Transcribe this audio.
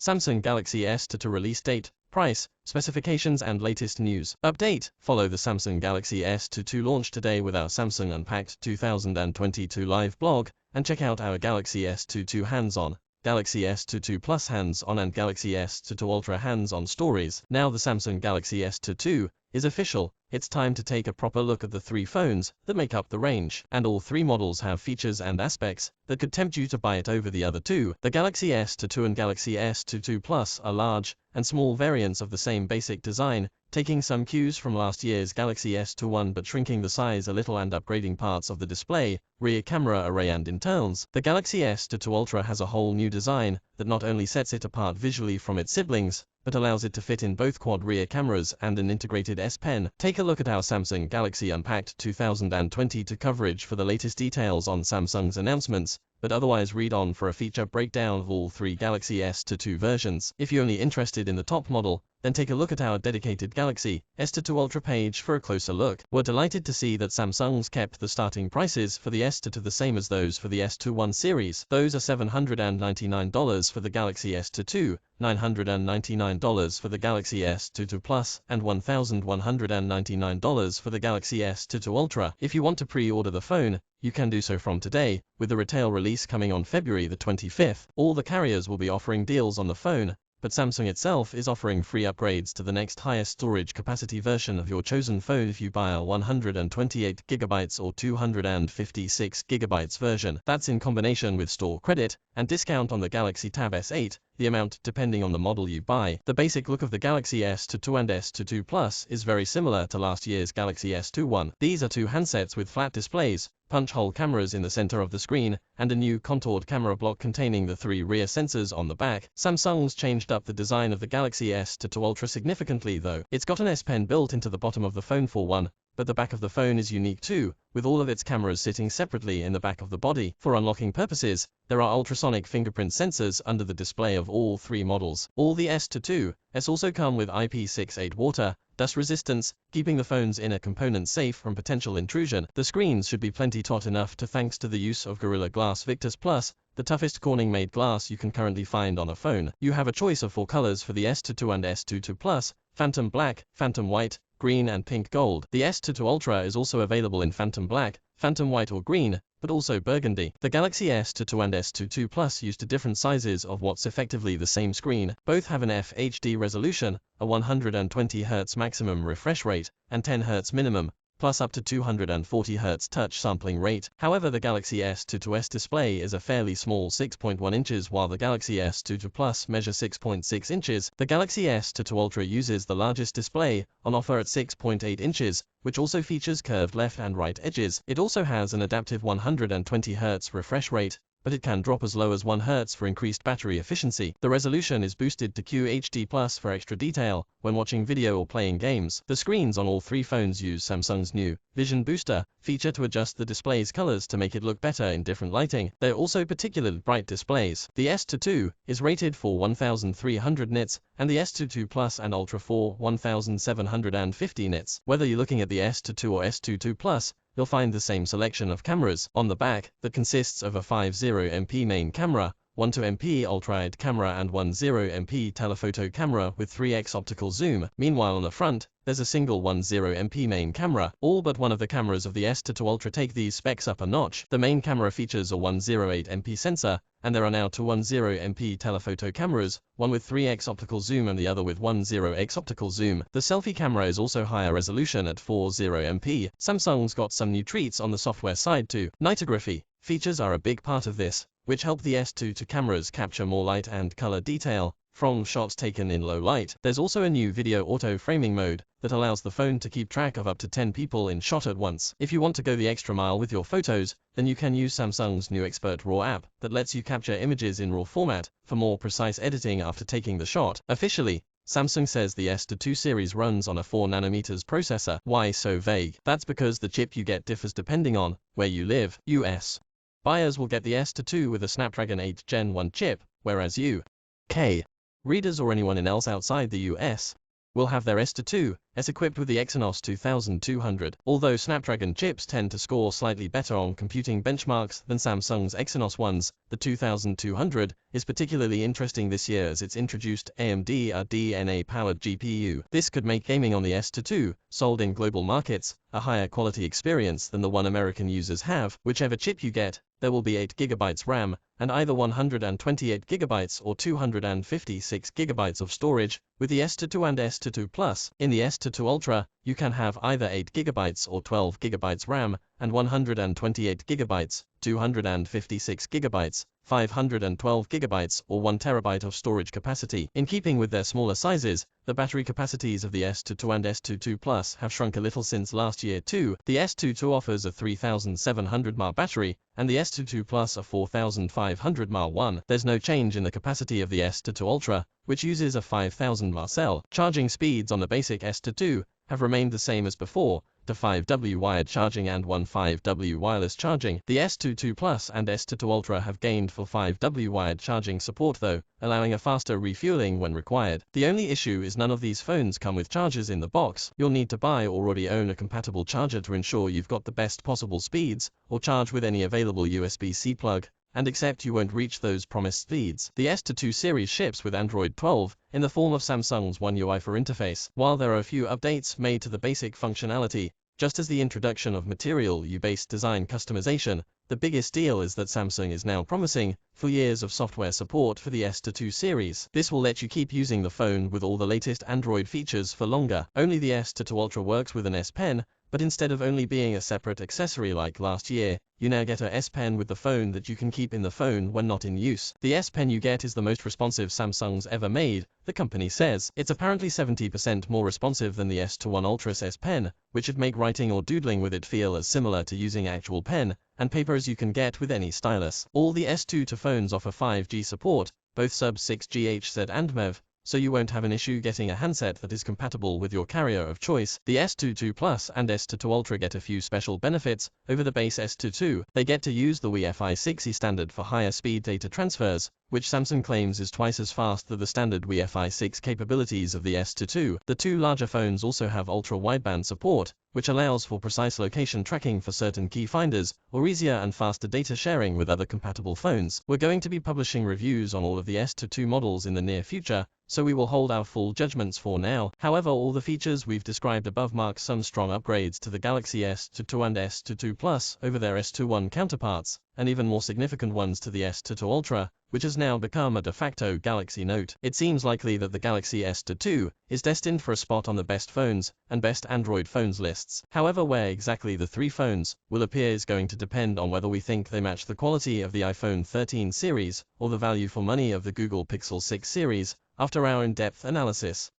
Samsung Galaxy S22 release date, price, specifications and latest news. Update: follow the Samsung Galaxy S22 launch today with our Samsung Unpacked 2022 live blog, and check out our Galaxy S22 hands-on, Galaxy S22 Plus hands-on and Galaxy S22 Ultra hands-on stories. Now the Samsung Galaxy S22 is official. It's time to take a proper look at the three phones that make up the range, and all three models have features and aspects that could tempt you to buy it over the other two. The Galaxy S22 and Galaxy S22 Plus are large and small variants of the same basic design, taking some cues from last year's Galaxy S21 but shrinking the size a little and upgrading parts of the display, rear camera array and internals. The Galaxy S22 Ultra has a whole new design that not only sets it apart visually from its siblings, but allows it to fit in both quad rear cameras and an integrated S Pen. Take a look at our Samsung Galaxy Unpacked 2022 coverage for the latest details on Samsung's announcements, but otherwise read on for a feature breakdown of all three Galaxy S22 versions. If you're only interested in the top model, then take a look at our dedicated Galaxy S22 Ultra page for a closer look. We're delighted to see that Samsung's kept the starting prices for the S22 the same as those for the S21 series. Those are $799 for the Galaxy S22, $999 for the Galaxy S22 Plus, and $1,199 for the Galaxy S22 Ultra. If you want to pre-order the phone, you can do so from today, with the retail release coming on February the 25th. All the carriers will be offering deals on the phone, but Samsung itself is offering free upgrades to the next highest storage capacity version of your chosen phone if you buy a 128GB or 256GB version. That's in combination with store credit and discount on the Galaxy Tab S8, the amount depending on the model you buy. The basic look of the Galaxy S22 and S22 Plus is very similar to last year's Galaxy S21. These are two handsets with flat displays, punch-hole cameras in the center of the screen, and a new contoured camera block containing the three rear sensors on the back. Samsung's changed up the design of the Galaxy S22 Ultra significantly though. It's got an S Pen built into the bottom of the phone for one, but the back of the phone is unique too, with all of its cameras sitting separately in the back of the body. For unlocking purposes, there are ultrasonic fingerprint sensors under the display of all three models. All the S22s also come with IP68 water, dust resistance, keeping the phone's inner components safe from potential intrusion. The screens should be plenty taut enough to thanks to the use of Gorilla Glass Victus Plus, the toughest Corning-made glass you can currently find on a phone. You have a choice of four colors for the S22 and S22 Plus: Phantom Black, Phantom White, Green and Pink Gold. The S22 Ultra is also available in Phantom Black, Phantom White or Green, but also Burgundy. The Galaxy S22 and S22 Plus used different sizes of what's effectively the same screen. Both have an FHD resolution, a 120Hz maximum refresh rate, and 10Hz minimum, plus up to 240Hz touch sampling rate. However, the Galaxy S22's display is a fairly small 6.1 inches while the Galaxy S22 Plus measures 6.6 inches. The Galaxy S22 Ultra uses the largest display, on offer at 6.8 inches, which also features curved left and right edges. It also has an adaptive 120Hz refresh rate, but it can drop as low as 1 Hz for increased battery efficiency. The resolution is boosted to QHD+ for extra detail when watching video or playing games. The screens on all three phones use Samsung's new Vision Booster feature to adjust the display's colors to make it look better in different lighting. They're also particularly bright displays. The S22 is rated for 1300 nits, and the S22 Plus and Ultra for 1750 nits. Whether you're looking at the S22 or S22 Plus, you'll find the same selection of cameras on the back that consists of a 50MP main camera, 12MP ultrawide camera and 10MP telephoto camera with 3x optical zoom. Meanwhile on the front, there's a single 10MP main camera. All but one of the cameras of the S22 Ultra take these specs up a notch. The main camera features a 108MP sensor, and there are now two 10MP telephoto cameras, one with 3x optical zoom and the other with 10x optical zoom. The selfie camera is also higher resolution at 40MP. Samsung's got some new treats on the software side too. Nightography features are a big part of this, which help the S22 cameras capture more light and color detail from shots taken in low light. There's also a new video auto framing mode that allows the phone to keep track of up to 10 people in shot at once. If you want to go the extra mile with your photos, then you can use Samsung's new Expert RAW app that lets you capture images in RAW format for more precise editing after taking the shot. Officially, Samsung says the S22 series runs on a 4nm processor. Why so vague? That's because the chip you get differs depending on where you live. US buyers will get the S22 with a Snapdragon 8 Gen 1 chip, whereas UK readers or anyone else outside the US will have their S22 is equipped with the Exynos 2200. Although Snapdragon chips tend to score slightly better on computing benchmarks than Samsung's Exynos ones, the 2200 is particularly interesting this year as it's introduced AMD RDNA-powered GPU. This could make gaming on the S22, sold in global markets, a higher quality experience than the one American users have. Whichever chip you get, there will be 8GB RAM, and either 128GB or 256GB of storage. With the S22 and S22 Plus, in the S22 Ultra, you can have either 8GB or 12GB RAM, and 128GB, 256GB, 512GB or 1TB of storage capacity. In keeping with their smaller sizes, the battery capacities of the S22 and S22 Plus have shrunk a little since last year too. The S22 offers a 3700 mAh battery, and the S22 Plus a 4500 mAh one. There's no change in the capacity of the S22 Ultra, which uses a 5000 mAh cell. Charging speeds on the basic S22 have remained the same as before, to 5W wired charging and 15W wireless charging. The S22 Plus and S22 Ultra have gained full 5W wired charging support though, allowing a faster refueling when required. The only issue is none of these phones come with chargers in the box. You'll need to buy or already own a compatible charger to ensure you've got the best possible speeds, or charge with any available USB-C plug, and except you won't reach those promised speeds. The S22 series ships with Android 12 in the form of Samsung's One UI for interface. While there are a few updates made to the basic functionality, just as the introduction of Material U-based design customization, the biggest deal is that Samsung is now promising full years of software support for the S22 series. This will let you keep using the phone with all the latest Android features for longer. Only the S22 Ultra works with an S Pen, but instead of only being a separate accessory like last year, you now get a S Pen with the phone that you can keep in the phone when not in use. The S Pen you get is the most responsive Samsung's ever made, the company says. It's apparently 70% more responsive than the S21 Ultra's S Pen, which should make writing or doodling with it feel as similar to using actual pen and paper as you can get with any stylus. All the S22 phones offer 5G support, both sub-6 GHz and MEV, so you won't have an issue getting a handset that is compatible with your carrier of choice. The S22 Plus and S22 Ultra get a few special benefits over the base S22. They get to use the Wi-Fi 6E standard for higher speed data transfers, which Samsung claims is twice as fast as the standard Wi-Fi 6 capabilities of the S22. The two larger phones also have ultra-wideband support, which allows for precise location tracking for certain key finders, or easier and faster data sharing with other compatible phones. We're going to be publishing reviews on all of the S22 models in the near future, so we will hold our full judgments for now. However, all the features we've described above mark some strong upgrades to the Galaxy S22 and S22 Plus over their S21 counterparts, and even more significant ones to the S22 Ultra, which has now become a de facto Galaxy Note. It seems likely that the Galaxy S22 is destined for a spot on the best phones and best Android phones lists. However, where exactly the three phones will appear is going to depend on whether we think they match the quality of the iPhone 13 series or the value for money of the Google Pixel 6 series after our in-depth analysis.